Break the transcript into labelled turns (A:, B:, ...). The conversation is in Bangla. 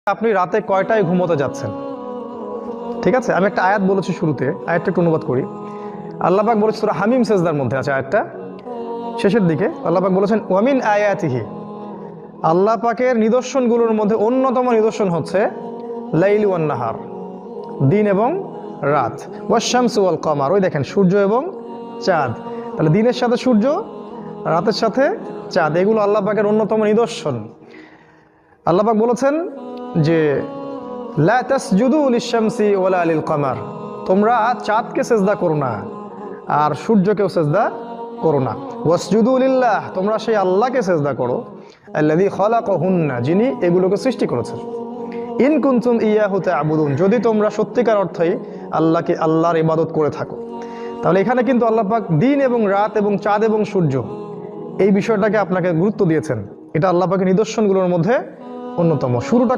A: আপনি রাতে কয়টায় ঘুমোতে যাচ্ছেন? ঠিক আছে, আমি একটা আয়াত বলেছি শুরুতে, আয়াতটা একটু অনুবাদ করি। আল্লাহ পাক বলেছে সূরা হামিম সেজদার মধ্যে আছে আয়াতটা, শেষের দিকে আল্লাহ পাক বলেছেন ওয়ামিন আয়াতিহি, আল্লাহ পাকের নিদর্শনগুলোর মধ্যে অন্যতম নিদর্শন হচ্ছে লাইল ওয়ান নাহার, দিন এবং রাত, ওয়াশ-শামসু ওয়াল কমার, ওই দেখেন সূর্য এবং চাঁদ। তাহলে দিনের সাথে সূর্য, রাতের সাথে চাঁদ, এগুলো আল্লাহ পাকের অন্যতম নিদর্শন। আল্লাহ পাক বলেছেন যে লা তাসজুদু লিশ-শামসি ওয়ালা লিল কমার, তোমরা চাঁদকে সেজদা করো না আর সূর্যকেও সেজদা করো না। ওয়াসজুদু লিল্লাহ, তোমরা সেই আল্লাহকে সেজদা করো আল্লাযী খালাকাহুন্না, যিনি এগুলোকে সৃষ্টি করেছেন। ইন কুনতুম ইয়াহু তা'বুদুন, যদি তোমরা সত্যিকার অর্থেই আল্লাহর ইবাদত করে থাকো। তাহলে এখানে কিন্তু আল্লাহ পাক দিন এবং রাত এবং চাঁদ এবং সূর্য এই বিষয়টাকে আপনাকে গুরুত্ব দিয়েছেন। এটা আল্লাহ পাকের নিদর্শনগুলোর মধ্যে অন্যতম। শুরুটা